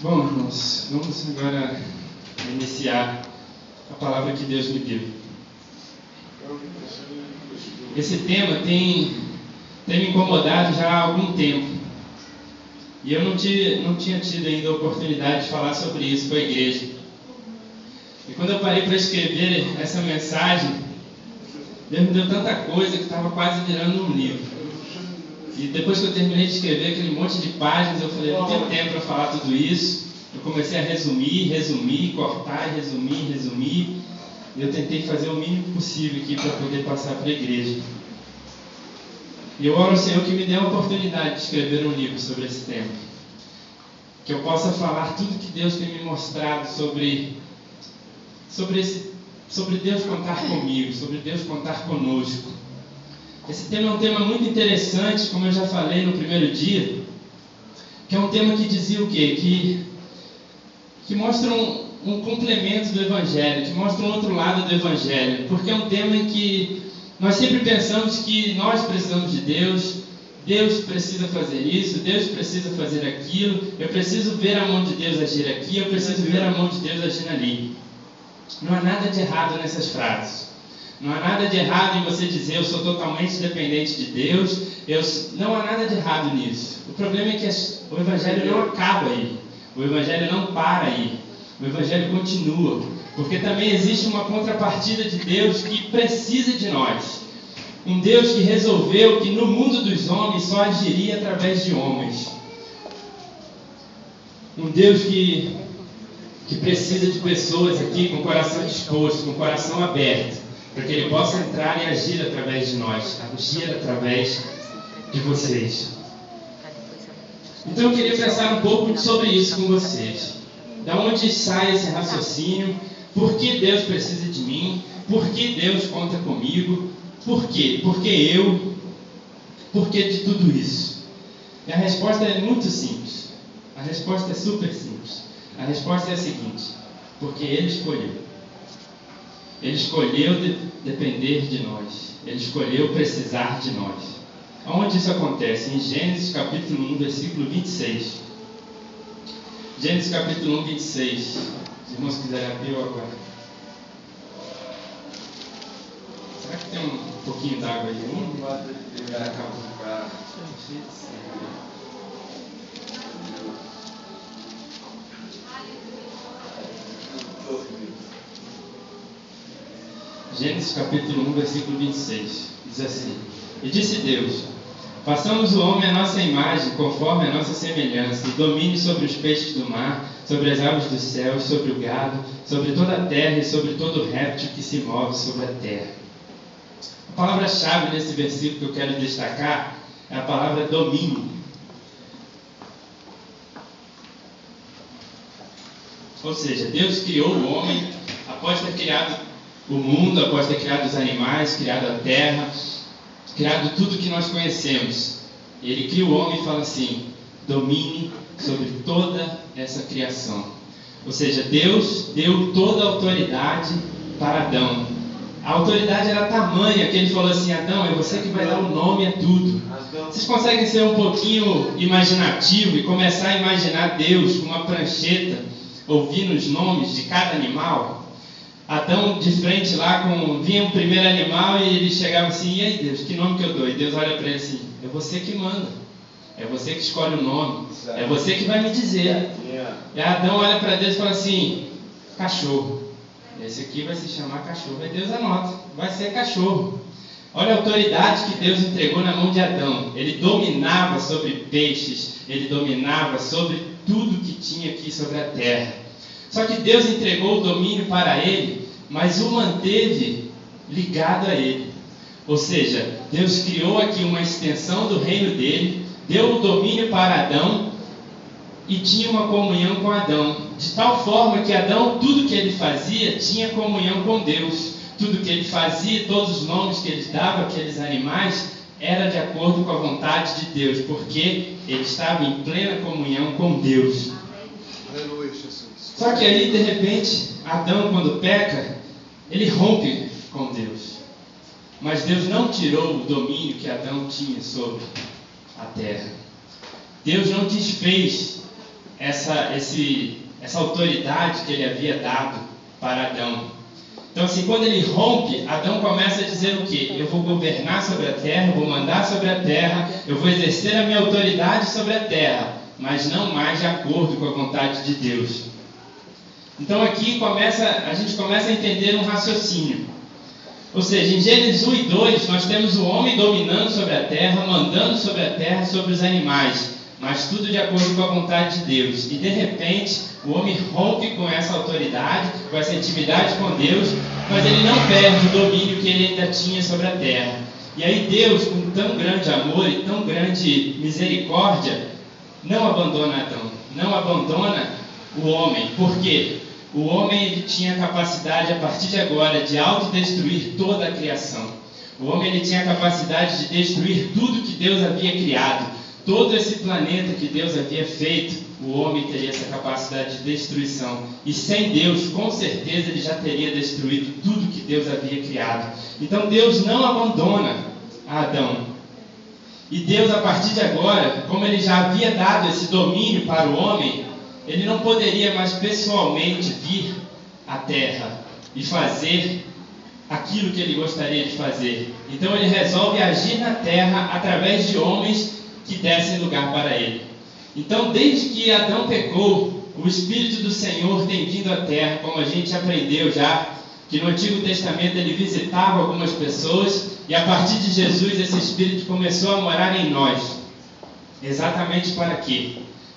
Bom, irmãos, vamos agora iniciar a palavra que Deus me deu. Esse tema tem me incomodado já há algum tempo. E eu não tinha tido ainda a oportunidade de falar sobre isso com a igreja. E quando eu parei para escrever essa mensagem, Deus me deu tanta coisa que estava quase virando um livro. E depois que eu terminei de escrever aquele monte de páginas, eu falei, não tenho tempo para falar tudo isso. Eu comecei a resumir, cortar, resumir. E eu tentei fazer o mínimo possível aqui para poder passar para a igreja. E eu oro ao Senhor que me dê a oportunidade de escrever um livro sobre esse tema. Que eu possa falar tudo que Deus tem me mostrado sobre Deus contar comigo, sobre Deus contar conosco. Esse tema é um tema muito interessante, como eu já falei no primeiro dia, que é um tema que dizia o quê? Que mostra um complemento do Evangelho, que mostra um outro lado do Evangelho, porque é um tema em que nós sempre pensamos que nós precisamos de Deus, Deus precisa fazer isso, Deus precisa fazer aquilo, eu preciso ver a mão de Deus agir aqui, eu preciso ver a mão de Deus agir ali. Não há nada de errado nessas frases. Não há nada de errado em você dizer eu sou totalmente dependente de Deus. Não há nada de errado nisso. O problema é que o Evangelho não acaba aí. O Evangelho não para aí. O Evangelho continua. Porque também existe uma contrapartida de Deus que precisa de nós. Um Deus que resolveu que no mundo dos homens só agiria através de homens. Um Deus que precisa de pessoas aqui com o coração disposto, com o coração aberto, para que Ele possa entrar e agir através de nós, agir através de vocês. Então eu queria pensar um pouco sobre isso com vocês. Da onde sai esse raciocínio? Por que Deus precisa de mim? Por que Deus conta comigo? Por quê? Por que eu? Por que de tudo isso? E a resposta é muito simples. A resposta é super simples. A resposta é a seguinte: porque Ele escolheu. Ele escolheu depender de nós. Ele escolheu precisar de nós. Onde isso acontece? Em Gênesis capítulo 1, versículo 26. Gênesis capítulo 1, 26. Os irmãos quiserem abrir agora. Será que tem um pouquinho d'água aí? Gênesis capítulo 1, versículo 26, diz assim: E disse Deus: façamos o homem à nossa imagem, conforme a nossa semelhança, e domine sobre os peixes do mar, sobre as aves dos céus, sobre o gado, sobre toda a terra e sobre todo réptil que se move sobre a terra. A palavra-chave nesse versículo que eu quero destacar é a palavra domínio. Ou seja, Deus criou o homem após ter criado o mundo, após ter criado os animais, criado a terra, criado tudo que nós conhecemos. Ele cria o homem e fala assim: domine sobre toda essa criação. Ou seja, Deus deu toda a autoridade para Adão. A autoridade era tamanha que ele falou assim: Adão, é você que vai dar o nome a tudo. Vocês conseguem ser um pouquinho imaginativo e começar a imaginar Deus com uma prancheta, ouvindo os nomes de cada animal? Adão de frente lá, vinha o primeiro animal e ele chegava assim: e aí Deus, que nome que eu dou? E Deus olha para ele assim: é você que manda, é você que escolhe o nome, é você que vai me dizer. E Adão olha para Deus e fala assim: cachorro, esse aqui vai se chamar cachorro. Aí Deus anota: vai ser cachorro. Olha a autoridade que Deus entregou na mão de Adão. Ele dominava sobre peixes, ele dominava sobre tudo que tinha aqui sobre a terra. Só que Deus entregou o domínio para ele, mas o manteve ligado a ele. Ou seja, Deus criou aqui uma extensão do reino dele, deu o domínio para Adão e tinha uma comunhão com Adão. De tal forma que Adão, tudo que ele fazia, tinha comunhão com Deus. Tudo que ele fazia, todos os nomes que ele dava àqueles animais, era de acordo com a vontade de Deus, porque ele estava em plena comunhão com Deus. Aleluia, Jesus. Só que aí, de repente, Adão, quando peca, ele rompe com Deus. Mas Deus não tirou o domínio que Adão tinha sobre a terra. Deus não desfez essa autoridade que ele havia dado para Adão. Então assim, quando ele rompe, Adão começa a dizer o quê? Eu vou governar sobre a terra, eu vou mandar sobre a terra, eu vou exercer a minha autoridade sobre a terra, mas não mais de acordo com a vontade de Deus. Então aqui a gente começa a entender um raciocínio. Ou seja, em Gênesis 1 e 2, nós temos o homem dominando sobre a terra, mandando sobre a terra, sobre os animais, mas tudo de acordo com a vontade de Deus. E de repente, o homem rompe com essa autoridade, com essa intimidade com Deus, mas ele não perde o domínio que ele ainda tinha sobre a terra. E aí Deus, com tão grande amor e tão grande misericórdia, não abandona Adão, não abandona o homem. Por quê? O homem ele tinha a capacidade, a partir de agora, de autodestruir toda a criação. O homem ele tinha a capacidade de destruir tudo que Deus havia criado. Todo esse planeta que Deus havia feito, o homem teria essa capacidade de destruição. E sem Deus, com certeza, ele já teria destruído tudo que Deus havia criado. Então Deus não abandona a Adão. E Deus, a partir de agora, como ele já havia dado esse domínio para o homem, ele não poderia mais pessoalmente vir à terra e fazer aquilo que ele gostaria de fazer. Então ele resolve agir na terra através de homens que dessem lugar para ele. Então, desde que Adão pecou, o Espírito do Senhor tem vindo à terra, como a gente aprendeu já, que no Antigo Testamento ele visitava algumas pessoas, e a partir de Jesus esse Espírito começou a morar em nós. Exatamente para quê?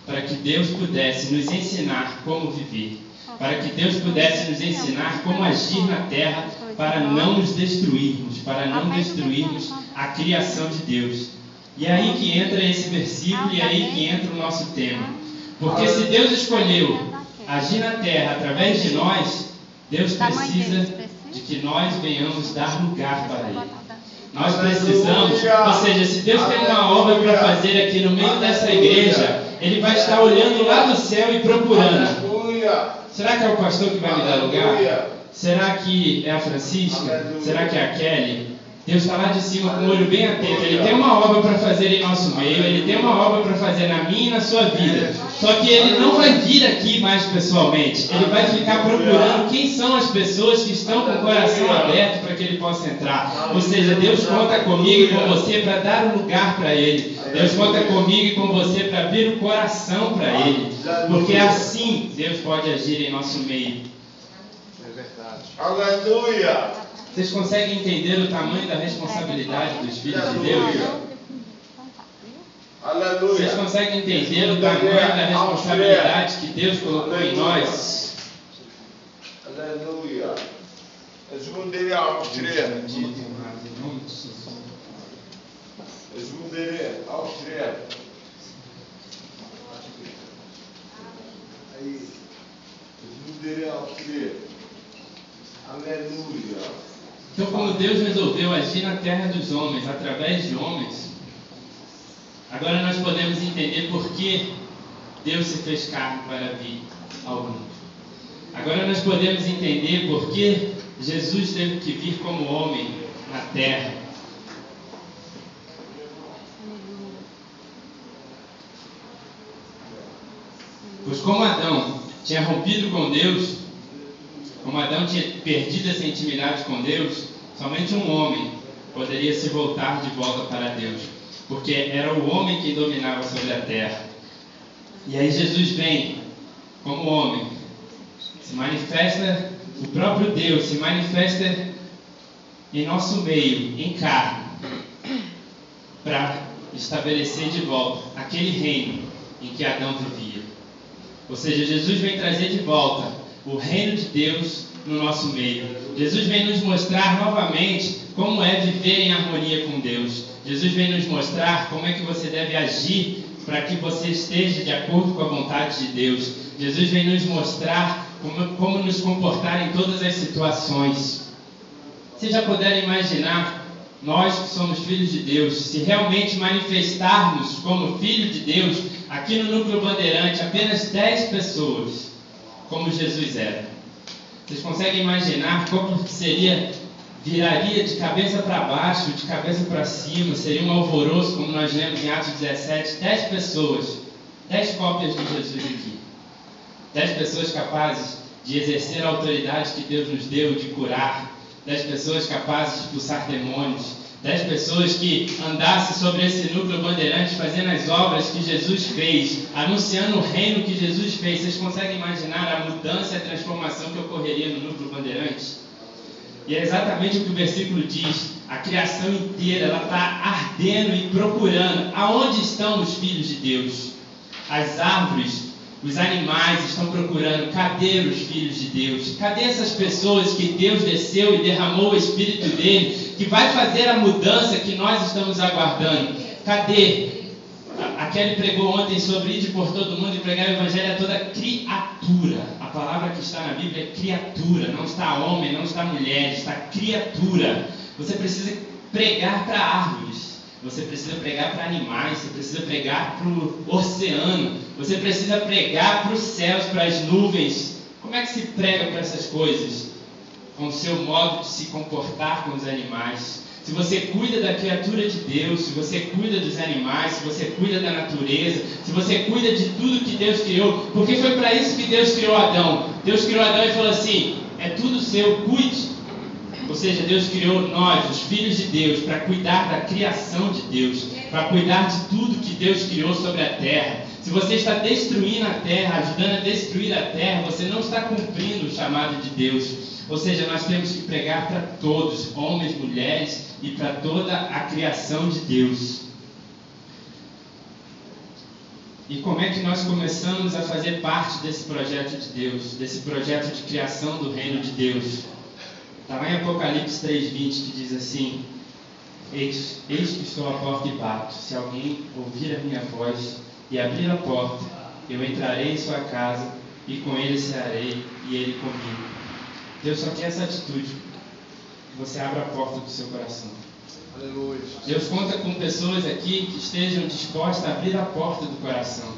Para que Deus pudesse nos ensinar como viver, para que Deus pudesse nos ensinar como agir na terra, para não nos destruirmos, para não destruirmos a criação de Deus. E é aí que entra esse versículo, e é aí que entra o nosso tema. Porque se Deus escolheu agir na terra através de nós, Deus precisa de que nós venhamos dar lugar para Ele. Nós precisamos, ou seja, se Deus tem uma obra para fazer aqui no meio dessa igreja, Ele vai estar olhando lá do céu e procurando. Será que é o pastor que vai me dar lugar? Será que é a Francisca? Será que é a Kelly? Deus está lá de cima com o olho bem atento. Ele tem uma obra para fazer em nosso meio, Ele tem uma obra para fazer na minha e na sua vida. Só que Ele não vai vir aqui mais pessoalmente. Ele vai ficar procurando quem são as pessoas que estão com o coração aberto para que Ele possa entrar. Ou seja, Deus conta comigo e com você para dar um lugar para Ele. Deus conta comigo e com você para abrir o coração para Ele. Porque assim Deus pode agir em nosso meio. É verdade. Aleluia! Vocês conseguem entender o tamanho da responsabilidade dos filhos de Deus? Aleluia! Vocês conseguem entender o tamanho da responsabilidade que Deus colocou em nós? Aleluia! Escondere Austria. Escondere Austria. Aí, Escondere Austria. Aleluia! Então, como Deus resolveu agir na terra dos homens através de homens, agora nós podemos entender por que Deus se fez carne para vir ao mundo. Agora nós podemos entender por que Jesus teve que vir como homem na terra. Pois como Adão tinha rompido com Deus, como Adão tinha perdido essa intimidade com Deus, somente um homem poderia se voltar de volta para Deus, porque era o homem que dominava sobre a terra. E aí Jesus vem como homem, se manifesta, o próprio Deus se manifesta em nosso meio, em carne, para estabelecer de volta aquele reino em que Adão vivia. Ou seja, Jesus vem trazer de volta o reino de Deus no nosso meio. Jesus vem nos mostrar novamente como é viver em harmonia com Deus. Jesus vem nos mostrar como é que você deve agir para que você esteja de acordo com a vontade de Deus. Jesus vem nos mostrar como nos comportar em todas as situações. Vocês já puderam imaginar, nós que somos filhos de Deus, se realmente manifestarmos como filho de Deus, aqui no Núcleo Bandeirante, apenas 10 pessoas, como Jesus era. Vocês conseguem imaginar como seria, viraria de cabeça para baixo, de cabeça para cima, seria um alvoroço, como nós lemos em Atos 17, 10 pessoas, 10 cópias de Jesus aqui. 10 pessoas capazes de exercer a autoridade que Deus nos deu de curar. 10 pessoas capazes de expulsar demônios. 10 pessoas que andassem sobre esse núcleo bandeirante, fazendo as obras que Jesus fez, anunciando o reino que Jesus fez. Vocês conseguem imaginar a mudança e a transformação que ocorreria no núcleo bandeirante? E é exatamente o que o versículo diz. A criação inteira, ela está ardendo e procurando. Aonde estão os filhos de Deus? As árvores, os animais estão procurando. Cadê os filhos de Deus? Cadê essas pessoas que Deus desceu e derramou o Espírito dele, que vai fazer a mudança que nós estamos aguardando? Cadê? A Kelly pregou ontem sobre ir por todo mundo e pregar o Evangelho a toda criatura. A palavra que está na Bíblia é criatura. Não está homem, não está mulher, está criatura. Você precisa pregar para árvores. Você precisa pregar para animais, você precisa pregar para o oceano, você precisa pregar para os céus, para as nuvens. Como é que se prega para essas coisas? Com o seu modo de se comportar com os animais. Se você cuida da criatura de Deus, se você cuida dos animais, se você cuida da natureza, se você cuida de tudo que Deus criou, porque foi para isso que Deus criou Adão. Deus criou Adão e falou assim: é tudo seu, cuide. Ou seja, Deus criou nós, os filhos de Deus, para cuidar da criação de Deus, para cuidar de tudo que Deus criou sobre a terra. Se você está destruindo a terra, ajudando a destruir a terra, você não está cumprindo o chamado de Deus. Ou seja, nós temos que pregar para todos, homens, mulheres, e para toda a criação de Deus. E como é que nós começamos a fazer parte desse projeto de Deus, desse projeto de criação do reino de Deus? Está lá em Apocalipse 3:20, que diz assim: eis que estou à porta e bato. Se alguém ouvir a minha voz e abrir a porta, eu entrarei em sua casa e com ele cearei e ele comigo. Deus só quer essa atitude, que você abra a porta do seu coração. Aleluia. Deus conta com pessoas aqui que estejam dispostas a abrir a porta do coração.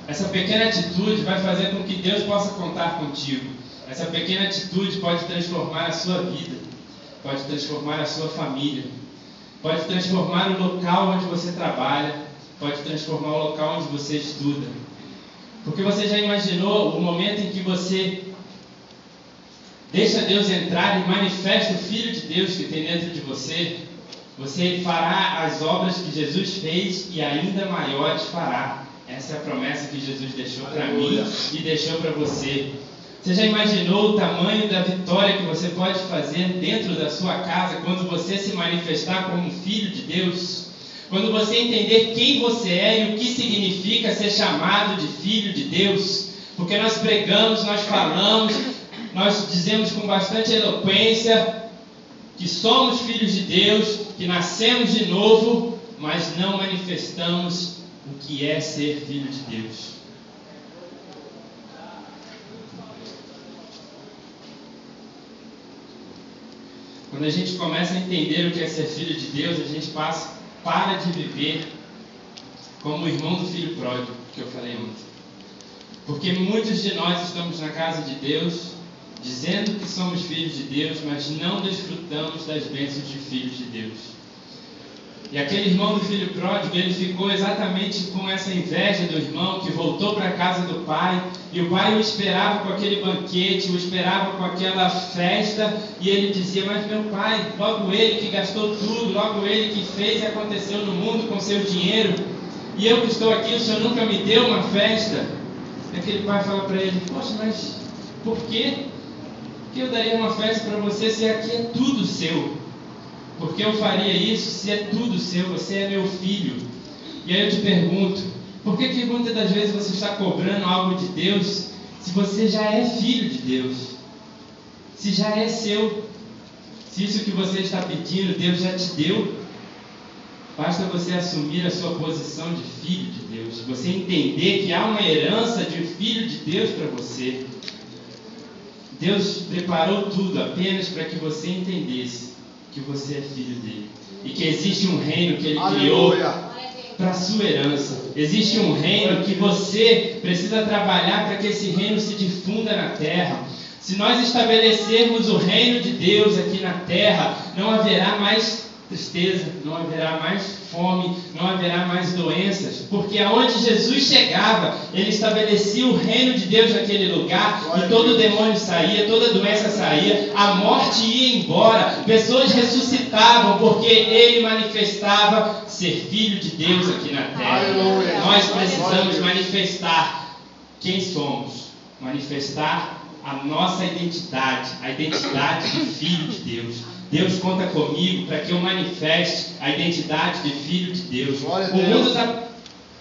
Essa pequena atitude vai fazer com que Deus possa contar contigo. Essa pequena atitude pode transformar a sua vida, pode transformar a sua família, pode transformar o local onde você trabalha, pode transformar o local onde você estuda. Porque você já imaginou o momento em que você deixa Deus entrar e manifesta o Filho de Deus que tem dentro de você? Você fará as obras que Jesus fez e ainda maiores fará. Essa é a promessa que Jesus deixou para mim e deixou para você. Você já imaginou o tamanho da vitória que você pode fazer dentro da sua casa quando você se manifestar como filho de Deus? Quando você entender quem você é e o que significa ser chamado de filho de Deus? Porque nós pregamos, nós falamos, nós dizemos com bastante eloquência que somos filhos de Deus, que nascemos de novo, mas não manifestamos o que é ser filho de Deus. Quando a gente começa a entender o que é ser filho de Deus, a gente para de viver como o irmão do filho pródigo, que eu falei ontem. Porque muitos de nós estamos na casa de Deus, dizendo que somos filhos de Deus, mas não desfrutamos das bênçãos de filhos de Deus. E aquele irmão do filho pródigo, ele ficou exatamente com essa inveja do irmão que voltou para a casa do pai, e o pai o esperava com aquele banquete, o esperava com aquela festa, e ele dizia: mas meu pai, logo ele que gastou tudo, logo ele que fez e aconteceu no mundo com seu dinheiro, e eu que estou aqui, o senhor nunca me deu uma festa. E aquele pai fala para ele: poxa, mas por quê? Porque eu daria uma festa para você se aqui é tudo seu? Porque eu faria isso se é tudo seu? Você é meu filho. E aí eu te pergunto, por que muitas das vezes você está cobrando algo de Deus se você já é filho de Deus? Se já é seu? Se isso que você está pedindo, Deus já te deu? Basta você assumir a sua posição de filho de Deus. Você entender que há uma herança de filho de Deus para você. Deus preparou tudo apenas para que você entendesse que você é filho dele. E que existe um reino que ele criou para a sua herança. Existe um reino que você precisa trabalhar para que esse reino se difunda na terra. Se nós estabelecermos o reino de Deus aqui na terra, não haverá mais tristeza, não haverá mais fome, não haverá mais doenças, porque aonde Jesus chegava, ele estabelecia o reino de Deus naquele lugar, e todo demônio saía, toda doença saía, a morte ia embora, pessoas ressuscitavam, porque ele manifestava ser filho de Deus aqui na terra. Aleluia. Nós precisamos manifestar quem somos, manifestar a nossa identidade, a identidade de filho de Deus. Deus conta comigo para que eu manifeste a identidade de filho de Deus. O mundo está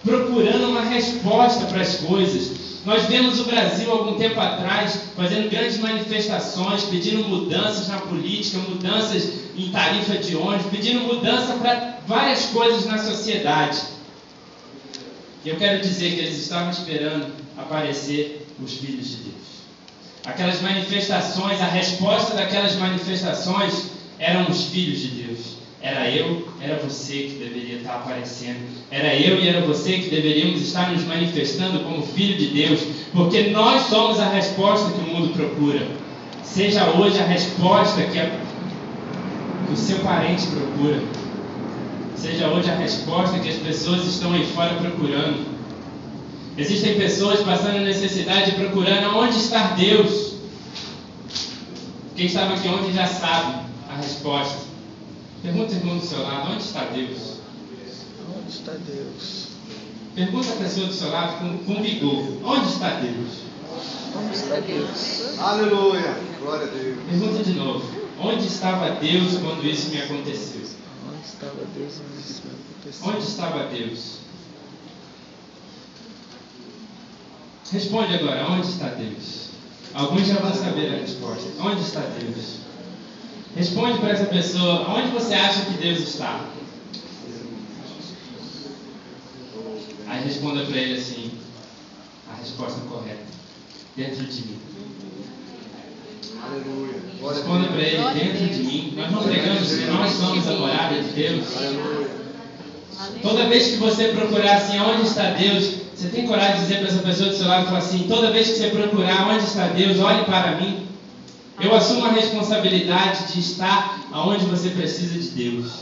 procurando uma resposta para as coisas. Nós vemos o Brasil algum tempo atrás fazendo grandes manifestações, pedindo mudanças na política, mudanças em tarifa de ônibus, pedindo mudança para várias coisas na sociedade. E eu quero dizer que eles estavam esperando aparecer os filhos de Deus. Aquelas manifestações, a resposta daquelas manifestações eram os filhos de Deus. Era eu, era você que deveria estar aparecendo. Era eu e era você que deveríamos estar nos manifestando como filho de Deus, porque nós somos a resposta que o mundo procura. Seja hoje a resposta que o seu parente procura. Seja hoje a resposta que as pessoas estão aí fora procurando. Existem pessoas passando necessidade e procurando onde está Deus. Quem estava aqui ontem já sabe a resposta. Pergunta o irmão do seu lado, onde está Deus? Onde está Deus? Pergunta a pessoa do seu lado com vigor, onde está Deus? Onde está Deus? Aleluia. Glória a Deus. Pergunta de novo, onde estava Deus quando isso me aconteceu? Onde estava Deus quando isso me aconteceu? Onde estava Deus? Responde agora, onde está Deus? Alguns já vão saber a resposta. Onde está Deus? Responde para essa pessoa, onde você acha que Deus está? Aí responda para ele assim, a resposta correta, dentro de mim. Aleluia. Responda para ele, dentro de mim. Nós não pregamos que nós somos a morada de Deus. Toda vez que você procurar assim, onde está Deus, você tem coragem de dizer para essa pessoa do seu lado, falar assim, toda vez que você procurar onde está Deus, olhe para mim. Eu assumo a responsabilidade de estar aonde você precisa de Deus.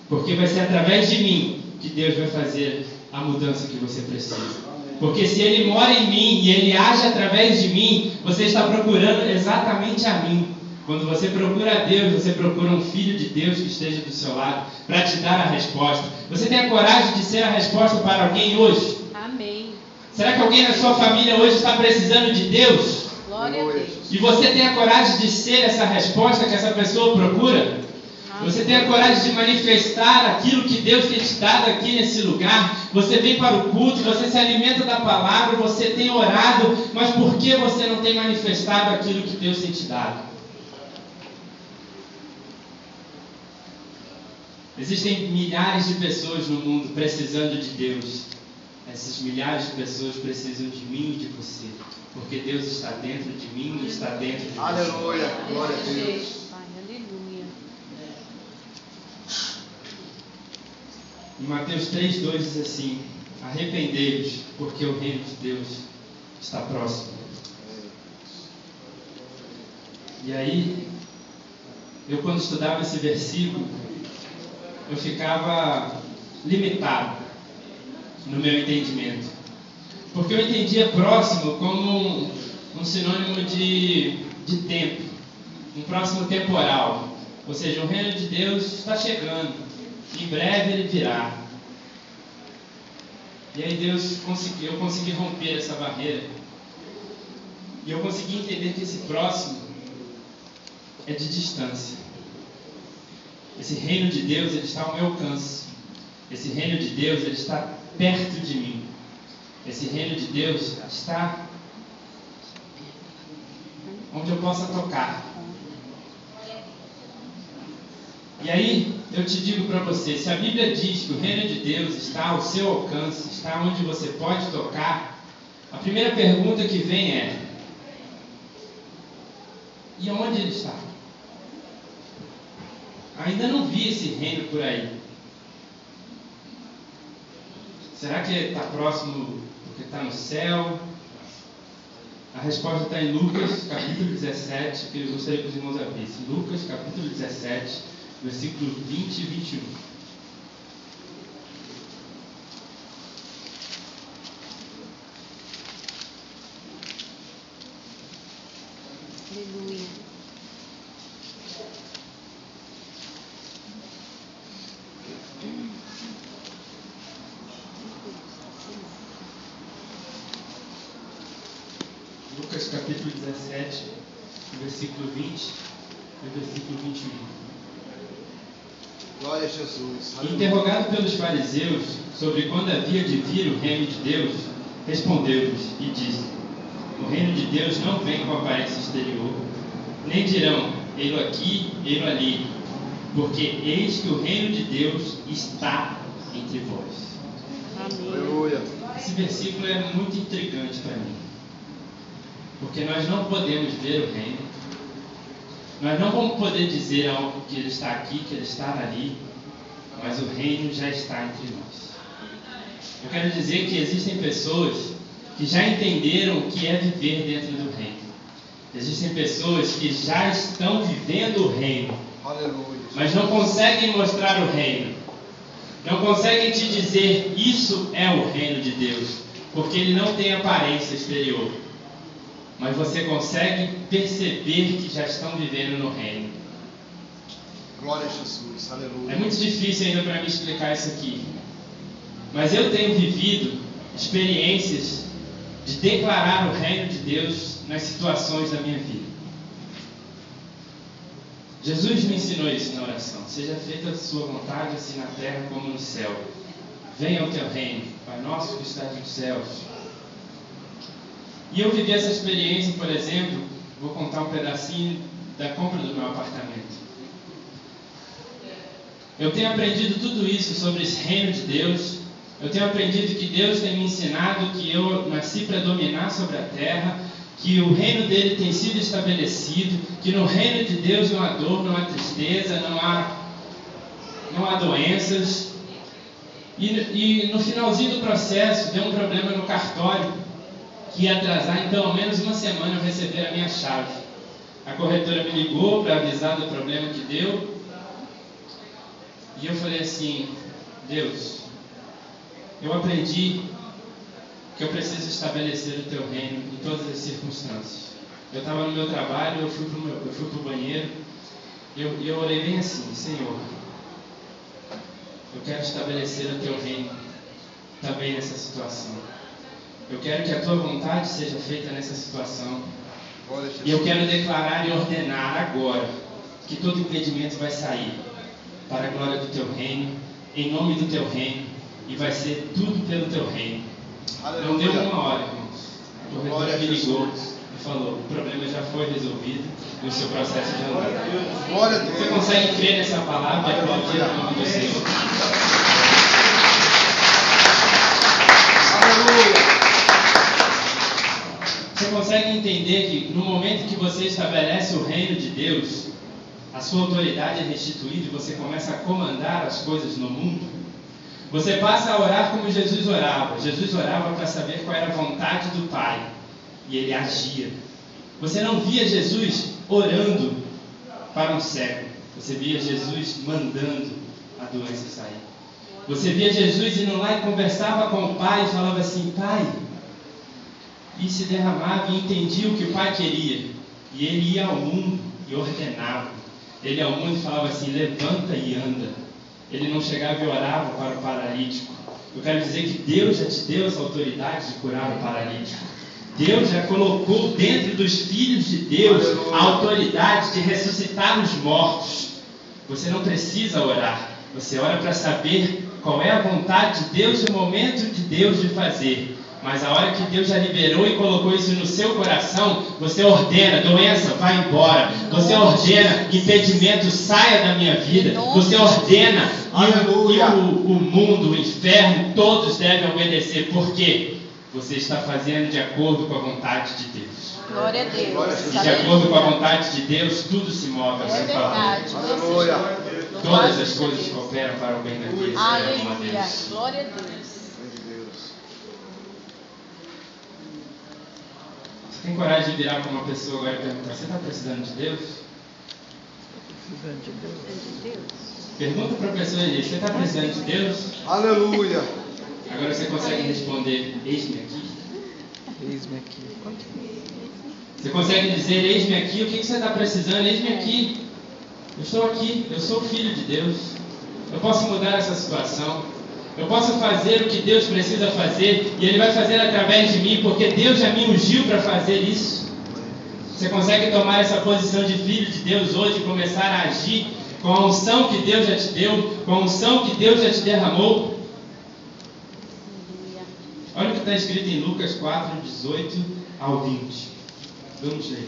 Porque vai ser através de mim que Deus vai fazer a mudança que você precisa. Porque se Ele mora em mim e Ele age através de mim, você está procurando exatamente a mim. Quando você procura a Deus, você procura um filho de Deus que esteja do seu lado para te dar a resposta. Você tem a coragem de ser a resposta para alguém hoje? Amém. Será que alguém na sua família hoje está precisando de Deus? Glória a Deus. E você tem a coragem de ser essa resposta que essa pessoa procura? Você tem a coragem de manifestar aquilo que Deus tem te dado aqui nesse lugar? Você vem para o culto, você se alimenta da palavra, você tem orado, mas por que você não tem manifestado aquilo que Deus tem te dado? Existem milhares de pessoas no mundo precisando de Deus. Essas milhares de pessoas precisam de mim e de você, porque Deus está dentro de mim e está dentro de você. Aleluia. Glória a Deus. Pai, aleluia. Em Mateus 3,2 diz assim: arrependei-vos, porque o reino de Deus está próximo. E aí, eu quando estudava esse versículo, eu ficava limitado no meu entendimento. Porque eu entendia próximo como um sinônimo de tempo, um próximo temporal. Ou seja, o reino de Deus está chegando, em breve ele virá. E aí eu consegui romper essa barreira. E eu consegui entender que esse próximo é de distância. Esse reino de Deus, ele está ao meu alcance. Esse reino de Deus, ele está perto de mim. Esse reino de Deus está onde eu possa tocar. E aí, eu te digo para você, se a Bíblia diz que o reino de Deus está ao seu alcance, está onde você pode tocar, a primeira pergunta que vem é: e onde ele está? Ainda não vi esse reino por aí. Será que está próximo porque está no céu? A resposta está em Lucas, capítulo 17, que eu gostaria que os irmãos abrissem. Lucas, capítulo 17, versículo 20 e 21. Aleluia. Lucas capítulo 17, versículo 20 e versículo 21. Glória a Jesus. Aleluia. Interrogado pelos fariseus sobre quando havia de vir o reino de Deus, respondeu-lhes e disse: o reino de Deus não vem com aparência exterior, nem dirão, ei-lo aqui, ei-lo ali, porque eis que o reino de Deus está entre vós. Amém. Aleluia. Esse versículo é muito intrigante para mim, porque nós não podemos ver o reino, nós não vamos poder dizer algo que ele está aqui, que ele está ali, mas o reino já está entre nós. Eu quero dizer que existem pessoas que já entenderam o que é viver dentro do reino. Existem pessoas que já estão vivendo o reino, Aleluia. mas não conseguem mostrar o reino. Não conseguem te dizer, isso é o reino de Deus, porque ele não tem aparência exterior. Mas você consegue perceber que já estão vivendo no reino. Glória a Jesus. Aleluia. É muito difícil ainda para mim explicar isso aqui. Mas eu tenho vivido experiências de declarar o reino de Deus nas situações da minha vida. Jesus me ensinou isso na oração. Seja feita a sua vontade, assim na terra como no céu. Venha o teu reino, Pai nosso que estás nos céus. E eu vivi essa experiência, por exemplo, vou contar um pedacinho da compra do meu apartamento. Eu tenho aprendido tudo isso sobre esse reino de Deus. Eu tenho aprendido que Deus tem me ensinado que eu nasci para dominar sobre a terra, que o reino dele tem sido estabelecido, que no reino de Deus não há dor, não há tristeza, não há doenças. E no finalzinho do processo deu um problema no cartório, que ia atrasar em pelo menos uma semana eu receber a minha chave. A corretora me ligou para avisar do problema que deu. E eu falei assim, Deus, eu aprendi que eu preciso estabelecer o teu reino em todas as circunstâncias. Eu estava no meu trabalho, eu fui para o banheiro, e eu orei bem assim, Senhor, eu quero estabelecer o teu reino também nessa situação. Eu quero que a tua vontade seja feita nessa situação. Glória a Jesus. E eu quero declarar e ordenar agora que todo impedimento vai sair para a glória do teu reino, em nome do teu reino, e vai ser tudo pelo teu reino. Não deu uma hora, irmãos. A corretora me ligou e falou, o problema já foi resolvido no seu processo de andar. Glória a Você Deus. consegue crer nessa palavra e aplaudir o nome do Senhor? Aleluia. Você consegue entender que no momento que você estabelece o reino de Deus, a sua autoridade é restituída e você começa a comandar as coisas no mundo? Você passa a orar como Jesus orava. Jesus orava para saber qual era a vontade do Pai. E ele agia. Você não via Jesus orando para um cego. Você via Jesus mandando a doença sair. Você via Jesus indo lá e conversava com o Pai e falava assim, Pai. E se derramava e entendia o que o Pai queria. E ele ia ao mundo e ordenava. Ele ia ao mundo e falava assim, levanta e anda. Ele não chegava e orava para o paralítico. Eu quero dizer que Deus já te deu essa autoridade de curar o paralítico. Deus já colocou dentro dos filhos de Deus a autoridade de ressuscitar os mortos. Você não precisa orar. Você ora para saber qual é a vontade de Deus e o momento de Deus de fazer. Mas a hora que Deus já liberou e colocou isso no seu coração, você ordena, doença, vai embora. Você ordena, impedimento, saia da minha vida. Você ordena, e o mundo, o inferno, todos devem obedecer. Por quê? Você está fazendo de acordo com a vontade de Deus. Glória a Deus. E de acordo com a vontade de Deus, tudo se move ao É seu favor. verdade. Aleluia. Todas as coisas cooperam para o bem daqueles que amam a Aleluia. Deus. Glória a Deus. Você tem coragem de virar para uma pessoa agora e perguntar, você está precisando de Deus? precisando de Deus? É de Deus. Pergunta para a pessoa aí, você está precisando de Deus? Aleluia. Agora você consegue responder, eis-me aqui? Eis-me aqui. Você consegue dizer, eis-me aqui, o que você está precisando? Eis-me aqui. Eu estou aqui, eu sou filho de Deus. Eu posso mudar essa situação. Eu posso fazer o que Deus precisa fazer e Ele vai fazer através de mim, porque Deus já me ungiu para fazer isso. Você consegue tomar essa posição de filho de Deus hoje e começar a agir com a unção que Deus já te deu, com a unção que Deus já te derramou? Olha o que está escrito em Lucas 4, 18 ao 20. Vamos ler.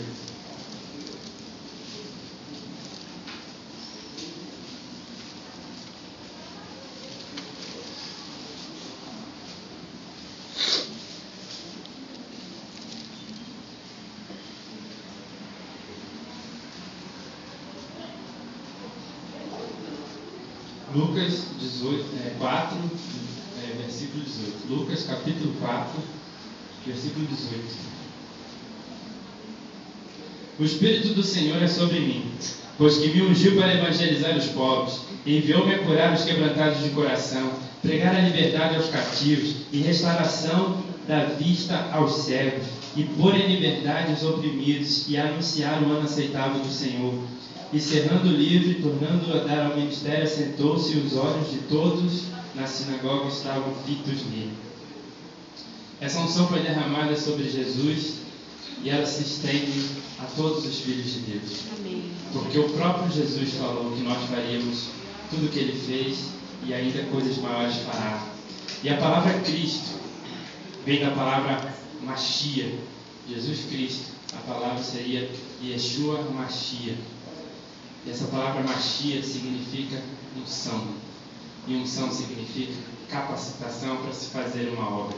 Lucas 4, versículo 18. Lucas capítulo 4, versículo 18. O Espírito do Senhor é sobre mim, pois que me ungiu para evangelizar os pobres, enviou-me a curar os quebrantados de coração, pregar a liberdade aos cativos e restauração da vista aos cegos, e pôr em liberdade os oprimidos, e anunciar o ano aceitável do Senhor. E cerrando o livro, tornando a dar ao ministério, assentou-se, e os olhos de todos na sinagoga estavam fitos nele. Essa unção foi derramada sobre Jesus e ela se estende a todos os filhos de Deus. Amém. Porque o próprio Jesus falou que nós faríamos tudo o que ele fez e ainda coisas maiores fará. E a palavra Cristo vem da palavra Mashiach, Jesus Cristo. A palavra seria Yeshua Mashiach. E essa palavra Mashiach significa unção. E unção significa capacitação para se fazer uma obra.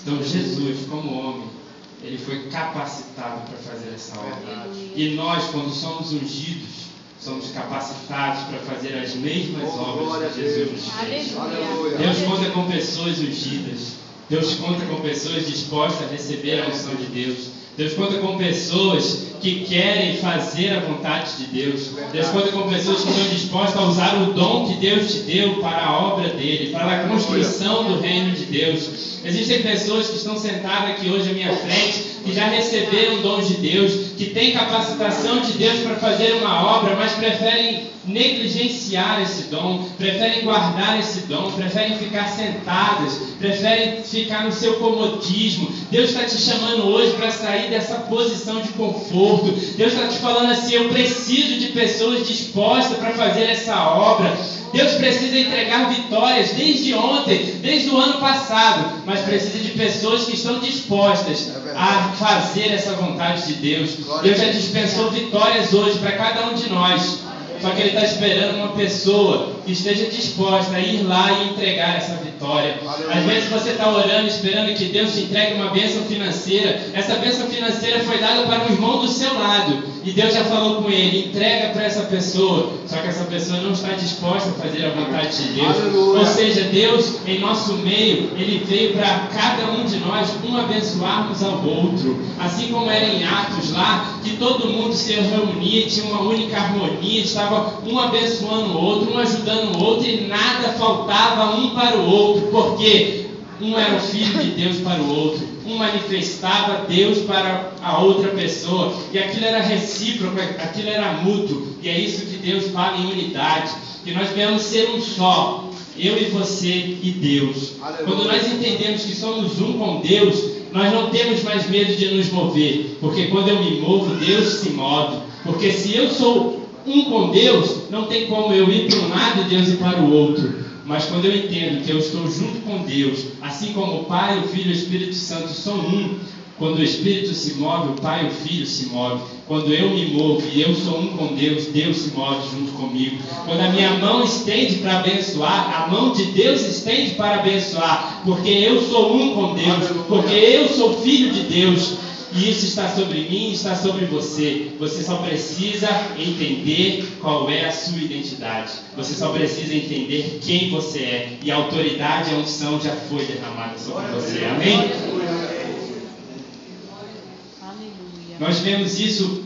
Então Jesus, como homem, ele foi capacitado para fazer essa obra. E nós, quando somos ungidos, somos capacitados para fazer as mesmas obras que Jesus nos fez. Aleluia. Deus conta com pessoas ungidas. Deus conta com pessoas dispostas a receber a unção de Deus. Deus conta com pessoas que querem fazer a vontade de Deus. Deus conta com pessoas que estão dispostas a usar o dom que Deus te deu para a obra dele, para a construção do reino de Deus. Existem pessoas que estão sentadas aqui hoje à minha frente, que já receberam dons de Deus, que têm capacitação de Deus para fazer uma obra, mas preferem negligenciar esse dom, preferem guardar esse dom, preferem ficar sentadas, preferem ficar no seu comodismo. Deus está te chamando hoje para sair dessa posição de conforto. Deus está te falando assim: eu preciso de pessoas dispostas para fazer essa obra. Deus precisa entregar vitórias desde ontem, desde o ano passado, mas precisa de pessoas que estão dispostas a fazer essa vontade de Deus. Deus já dispensou vitórias hoje para cada um de nós. Só que Ele está esperando uma pessoa que esteja disposta a ir lá e entregar essa vitória. Às vezes você está orando, esperando que Deus te entregue uma bênção financeira. Essa bênção financeira foi dada para um irmão do seu lado. E Deus já falou com ele: entrega para essa pessoa. Só que essa pessoa não está disposta a fazer a vontade de Deus. Ou seja, Deus em nosso meio, Ele veio para cada um de nós abençoarmos ao outro. Assim como era em Atos lá, que todo mundo se reunia, tinha uma única harmonia, estava um abençoando o outro, um ajudando o outro, e nada faltava um para o outro, porque um era o filho de Deus para o outro, um manifestava Deus para a outra pessoa, e aquilo era recíproco, aquilo era mútuo. E é isso que Deus fala em unidade, que nós devemos ser um só, eu e você e Deus. Aleluia. Quando nós entendemos que somos um com Deus, nós não temos mais medo de nos mover, porque quando eu me movo, Deus se move. Porque se eu sou um com Deus, não tem como eu ir para um lado e Deus ir para o outro. Mas quando eu entendo que eu estou junto com Deus, assim como o Pai, o Filho e o Espírito Santo são um, quando o Espírito se move, o Pai e o Filho se movem. Quando eu me movo e eu sou um com Deus, Deus se move junto comigo. Quando a minha mão estende para abençoar, a mão de Deus estende para abençoar, porque eu sou um com Deus, porque eu sou filho de Deus. E isso está sobre mim, está sobre você. Você só precisa entender qual é a sua identidade. Você só precisa entender quem você é. E a autoridade e a unção já foi derramada sobre você. Amém? Nós vemos isso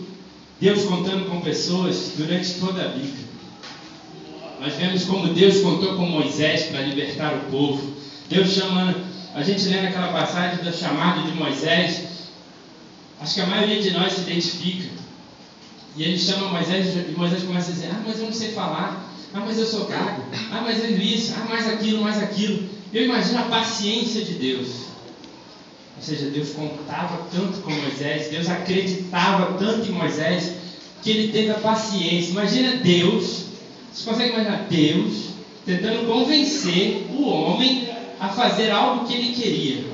Deus contando com pessoas durante toda a Bíblia. Nós vemos como Deus contou com Moisés para libertar o povo. Deus chamando, a gente lê naquela passagem do chamado de Moisés, acho que a maioria de nós se identifica. E ele chama Moisés e Moisés começa a dizer: ah, mas eu não sei falar, ah, mas eu sou gago, ah, mas eu isso, ah, mais aquilo, mais aquilo. Eu imagino a paciência de Deus. Ou seja, Deus contava tanto com Moisés, Deus acreditava tanto em Moisés, que ele teve a paciência. Imagina Deus, você consegue imaginar Deus tentando convencer o homem a fazer algo que ele queria?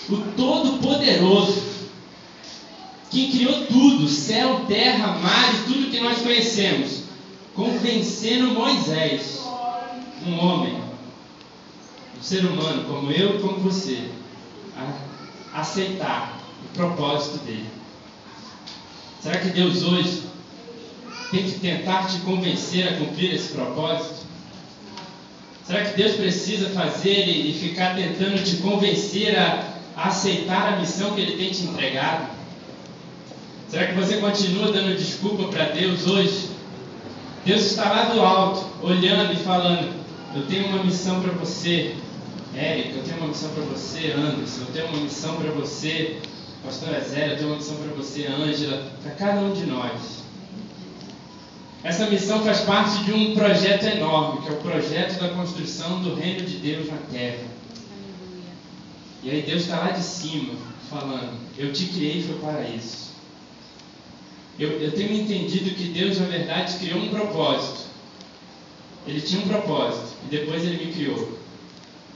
O Todo-Poderoso, que criou tudo, céu, terra, mar e tudo que nós conhecemos, convencendo Moisés, um homem, um ser humano como eu e como você, a aceitar o propósito dele. Será que Deus hoje tem que tentar te convencer a cumprir esse propósito? Será que Deus precisa fazer e ficar tentando te convencer a aceitar a missão que Ele tem te entregado? Será que você continua dando desculpa para Deus hoje? Deus está lá do alto, olhando e falando: eu tenho uma missão para você, Érica, eu tenho uma missão para você, Anderson, eu tenho uma missão para você, pastora Zélia, eu tenho uma missão para você, Ângela, para cada um de nós. Essa missão faz parte de um projeto enorme, que é o projeto da construção do reino de Deus na terra. E aí Deus está lá de cima, falando: eu te criei foi para isso. Eu tenho entendido que Deus, na verdade, criou um propósito. Ele tinha um propósito, e depois Ele me criou.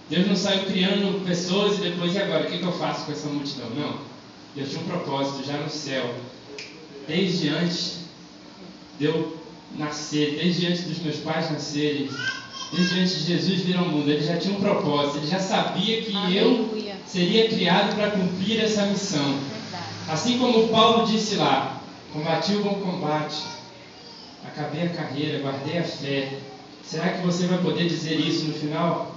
Deus não saiu criando pessoas e depois, e agora, o que eu faço com essa multidão? Não. Deus tinha um propósito já no céu. Desde antes de eu nascer, desde antes dos meus pais nascerem, desde antes de Jesus vir ao mundo, Ele já tinha um propósito. Ele já sabia que eu seria criado para cumprir essa missão. Assim como Paulo disse lá: combati o bom combate, acabei a carreira, guardei a fé. Será que você vai poder dizer isso no final?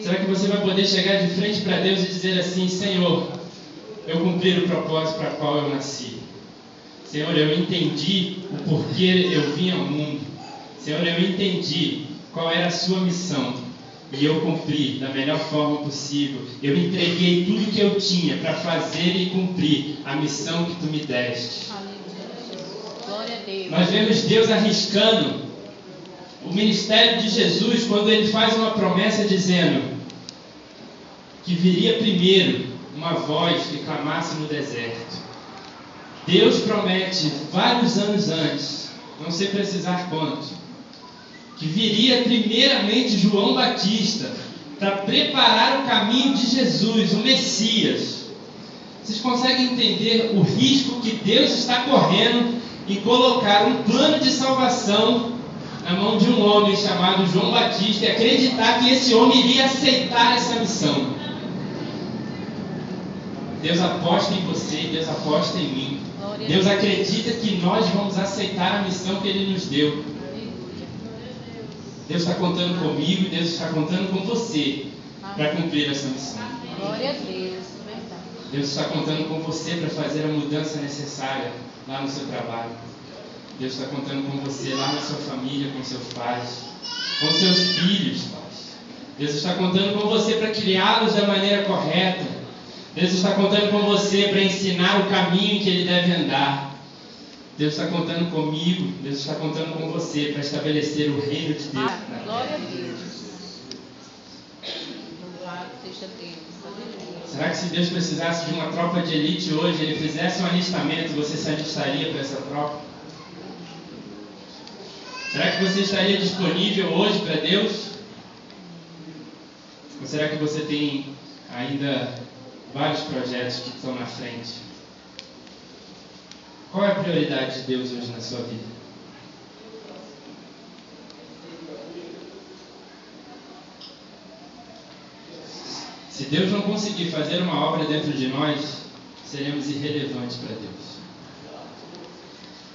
Será que você vai poder chegar de frente para Deus e dizer assim: Senhor, eu cumpri o propósito para o qual eu nasci. Senhor, eu entendi o porquê eu vim ao mundo. Senhor, eu entendi qual era a sua missão e eu cumpri da melhor forma possível. Eu entreguei tudo que eu tinha para fazer e cumprir a missão que tu me deste. Glória a Deus. Nós vemos Deus arriscando o ministério de Jesus quando Ele faz uma promessa dizendo que viria primeiro uma voz que clamasse no deserto. Deus promete vários anos antes, não sei precisar quanto, que viria primeiramente João Batista para preparar o caminho de Jesus, o Messias. Vocês conseguem entender o risco que Deus está correndo em colocar um plano de salvação na mão de um homem chamado João Batista e acreditar que esse homem iria aceitar essa missão? Deus aposta em você e Deus aposta em mim. Deus acredita que nós vamos aceitar a missão que Ele nos deu. Deus está contando comigo e Deus está contando com você para cumprir essa missão. Glória a Deus, verdade. Deus está contando com você para fazer a mudança necessária lá no seu trabalho. Deus está contando com você lá na sua família, com seus pais, com seus filhos, pais. Deus está contando com você para criá-los da maneira correta. Deus está contando com você para ensinar o caminho que ele deve andar. Deus está contando comigo, Deus está contando com você para estabelecer o reino de Deus na terra. Glória a Deus. Louvado seja Deus. Aleluia. Será que se Deus precisasse de uma tropa de elite hoje, Ele fizesse um alistamento, você se alistaria para essa tropa? Será que você estaria disponível hoje para Deus? Ou será que você tem ainda vários projetos que estão na frente? Qual é a prioridade de Deus hoje na sua vida? Se Deus não conseguir fazer uma obra dentro de nós, seremos irrelevantes para Deus.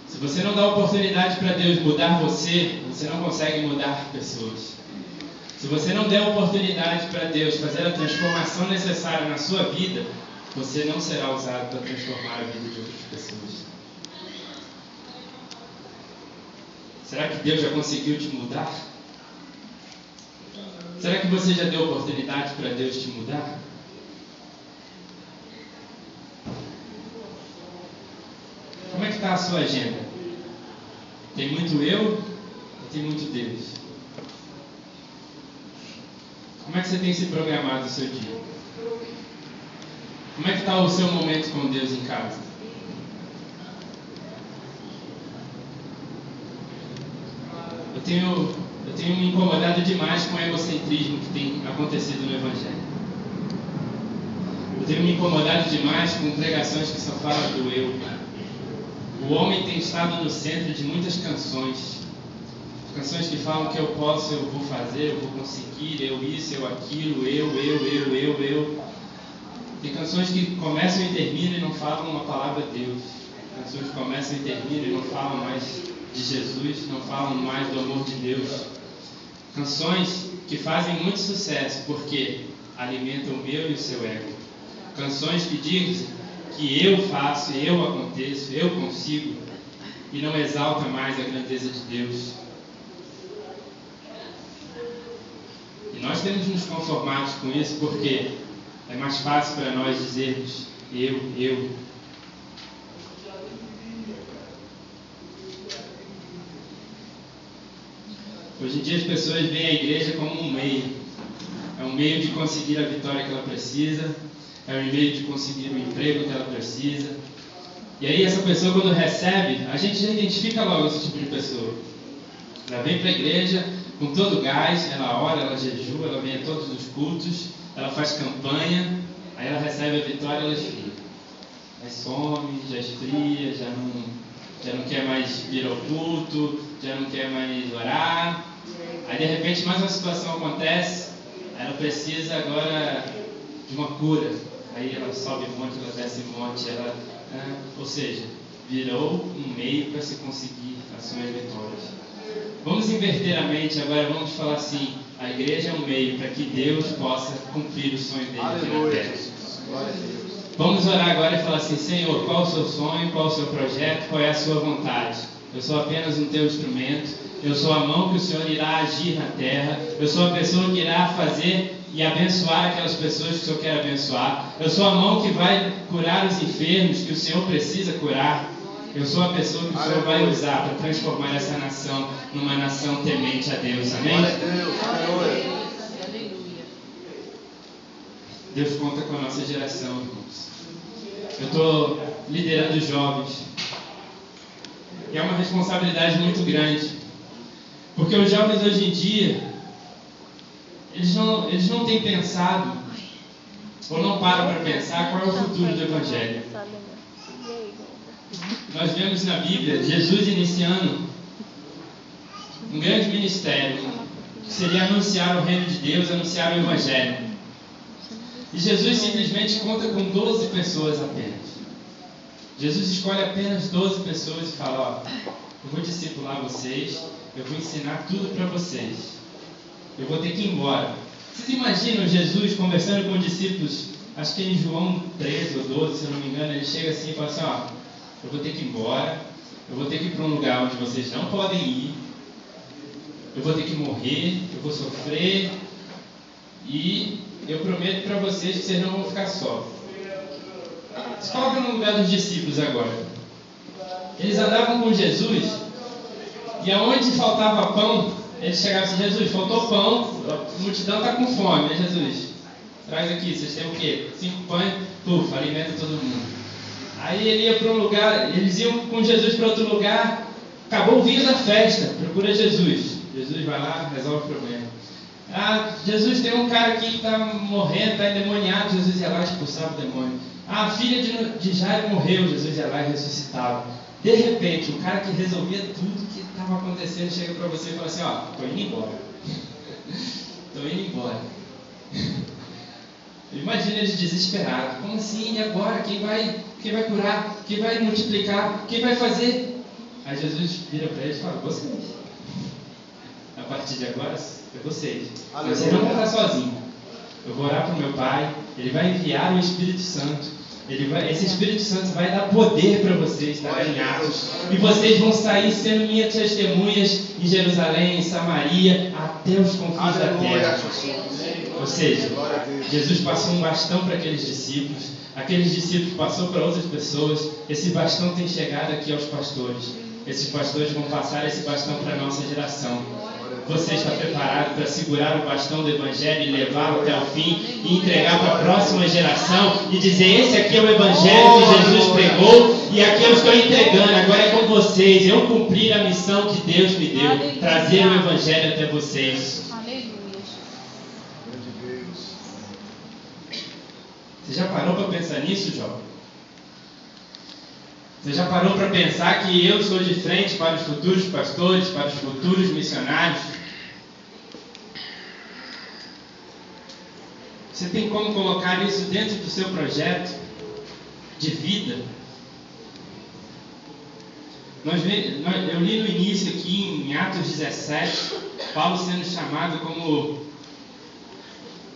Se você não dá oportunidade para Deus mudar você, você não consegue mudar pessoas. Se você não der oportunidade para Deus fazer a transformação necessária na sua vida, você não será usado para transformar a vida de outras pessoas. Será que Deus já conseguiu te mudar? Será que você já deu oportunidade para Deus te mudar? Como é que está a sua agenda? Tem muito eu ou tem muito Deus? Como é que você tem se programado o seu dia? Como é que está o seu momento com Deus em casa? Eu tenho me incomodado demais com o egocentrismo que tem acontecido no Evangelho. Eu tenho me incomodado demais com pregações que só falam do eu. O homem tem estado no centro de muitas canções. Canções que falam que eu posso, eu vou fazer, eu vou conseguir, eu isso, eu aquilo, eu. Tem canções que começam e terminam e não falam uma palavra de Deus. Canções que começam e terminam e não falam mais de Jesus, não falam mais do amor de Deus. Canções que fazem muito sucesso porque alimentam o meu e o seu ego. Canções que dizem que eu faço, eu aconteço, eu consigo, e não exalta mais a grandeza de Deus. E nós temos nos conformado com isso porque é mais fácil para nós dizermos eu. Hoje em dia as pessoas veem a igreja como um meio. É um meio de conseguir a vitória que ela precisa, é um meio de conseguir o emprego que ela precisa. E aí essa pessoa, quando recebe, a gente já identifica logo esse tipo de pessoa. Ela vem para a igreja com todo o gás, ela ora, ela jejua, ela vem a todos os cultos, ela faz campanha, aí ela recebe a vitória e ela esfria. Aí some, já esfria, já não quer mais vir ao culto, já não quer mais orar. Aí de repente mais uma situação acontece, ela precisa agora de uma cura. Aí ela sobe monte, ela desce monte, ou seja, virou um meio para se conseguir as suas vitórias. Vamos inverter a mente agora, vamos falar assim: a igreja é um meio para que Deus possa cumprir o sonho dele aqui na terra. Glória a Deus. Vamos orar agora e falar assim: Senhor, qual é o seu sonho, qual é o seu projeto, qual é a sua vontade? Eu sou apenas um teu instrumento, eu sou a mão que o Senhor irá agir na terra, eu sou a pessoa que irá fazer e abençoar aquelas pessoas que o Senhor quer abençoar, eu sou a mão que vai curar os enfermos que o Senhor precisa curar, eu sou a pessoa que o Senhor vai usar para transformar essa nação numa nação temente a Deus, amém? Glória a Deus. Aleluia. Aleluia. Deus conta com a nossa geração, irmãos. Eu estou liderando os jovens. E é uma responsabilidade muito grande. Porque os jovens hoje em dia, eles não têm pensado, ou não param para pensar qual é o futuro do Evangelho. Nós vemos na Bíblia Jesus iniciando um grande ministério, que seria anunciar o reino de Deus, anunciar o Evangelho. E Jesus simplesmente conta com 12 pessoas apenas. Jesus escolhe apenas 12 pessoas e fala: eu vou discipular vocês, eu vou ensinar tudo para vocês, eu vou ter que ir embora. Vocês imaginam Jesus conversando com os discípulos? Acho que em João 13 ou 12, se eu não me engano, ele chega assim e fala assim: eu vou ter que ir embora, eu vou ter que ir para um lugar onde vocês não podem ir, eu vou ter que morrer, eu vou sofrer, e eu prometo para vocês que vocês não vão ficar só. Se coloca no lugar dos discípulos agora. Eles andavam com Jesus, e aonde faltava pão, eles chegavam assim: Jesus, faltou pão, a multidão está com fome, né, Jesus? Traz aqui, vocês têm o quê? 5 pães, alimenta todo mundo. Aí ele ia para um lugar, eles iam com Jesus para outro lugar, acabou o vinho da festa, procura Jesus. Jesus vai lá, resolve o problema. Jesus, tem um cara aqui que está morrendo, está endemoniado. Jesus ia lá e expulsava o demônio. A filha de Jairo morreu. Jesus ia lá e ressuscitava. De repente, o cara que resolvia tudo que estava acontecendo chega para você e fala assim: estou indo embora. Estou indo embora. Imagina eles desesperados. Como assim? E agora? Quem vai curar? Quem vai multiplicar? Quem vai fazer? Aí Jesus vira para eles e fala: vocês. A partir de agora, é vocês. Vocês não vão estar sozinhos. Eu vou orar para o meu Pai. Ele vai enviar o Espírito Santo. Esse Espírito Santo vai dar poder para vocês estarem em Atos. E vocês vão sair sendo minhas testemunhas em Jerusalém, em Samaria, até os confins da terra. Ou seja, Jesus passou um bastão para aqueles discípulos. Aqueles discípulos passou para outras pessoas. Esse bastão tem chegado aqui aos pastores. Esses pastores vão passar esse bastão para a nossa geração. Você está preparado para segurar o bastão do Evangelho e levá-lo até o fim e entregar para a próxima geração e dizer: esse aqui é o Evangelho que Jesus pregou e aqui eu estou entregando, agora é com vocês. Eu cumprir a missão que Deus me deu, trazer o Evangelho até vocês. Você já parou para pensar nisso, jovem? Você já parou para pensar que eu sou de frente para os futuros pastores, para os futuros missionários? Você tem como colocar isso dentro do seu projeto de vida? Eu li no início aqui, em Atos 17, Paulo sendo chamado como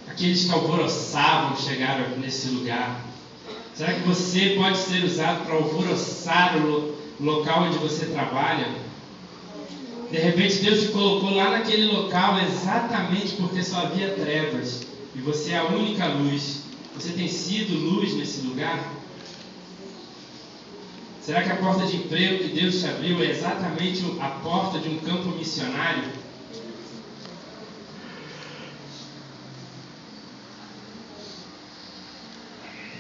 aqueles que alvoroçavam chegaram nesse lugar. Será que você pode ser usado para alvoroçar o local onde você trabalha? De repente Deus te colocou lá naquele local exatamente porque só havia trevas. E você é a única luz. Você tem sido luz nesse lugar? Será que a porta de emprego que Deus te abriu é exatamente a porta de um campo missionário?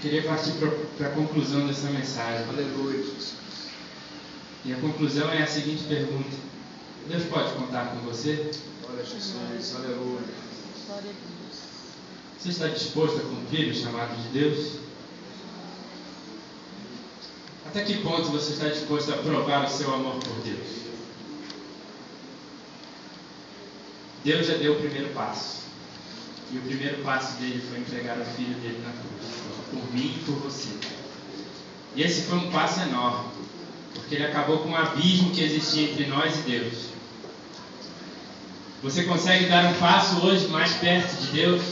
Queria partir para a conclusão dessa mensagem. Aleluia. E a conclusão é a seguinte pergunta: Deus pode contar com você? Glória a Jesus. Aleluia. Glória a Deus. Você está disposto a cumprir o chamado de Deus? Até que ponto você está disposto a provar o seu amor por Deus? Deus já deu o primeiro passo. E o primeiro passo dele foi entregar o filho dele na cruz, por mim e por você. E esse foi um passo enorme, porque ele acabou com um abismo que existia entre nós e Deus. Você consegue dar um passo hoje mais perto de Deus?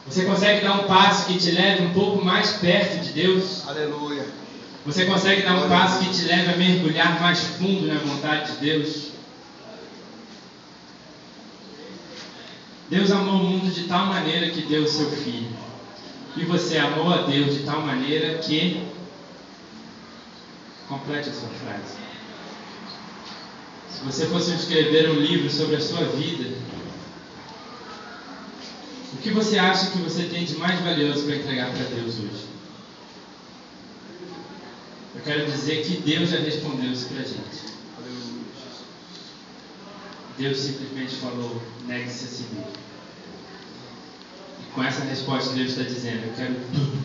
Você consegue dar um passo que te leve um pouco mais perto de Deus? Aleluia. Você consegue dar um passo que te leve a mergulhar mais fundo na vontade de Deus? Deus amou o mundo de tal maneira que deu o seu Filho. E você amou a Deus de tal maneira que... Complete a sua frase. Se você fosse escrever um livro sobre a sua vida, o que você acha que você tem de mais valioso para entregar para Deus hoje? Eu quero dizer que Deus já respondeu isso para a gente. Deus simplesmente falou: negue-se a si mesmo. E com essa resposta Deus está dizendo: eu quero tudo.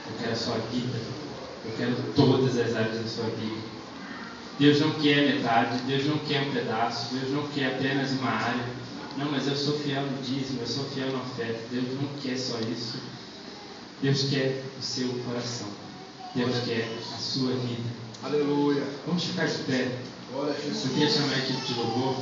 Eu quero a sua vida. Eu quero todas as áreas da sua vida. Deus não quer metade, Deus não quer um pedaço, Deus não quer apenas uma área. Não, mas eu sou fiel no dízimo, eu sou fiel na oferta. Deus não quer só isso. Deus quer o seu coração. Deus quer a sua vida. Aleluia. Vamos ficar de pé. Glória a Jesus. Eu queria chamar a equipe de louvor.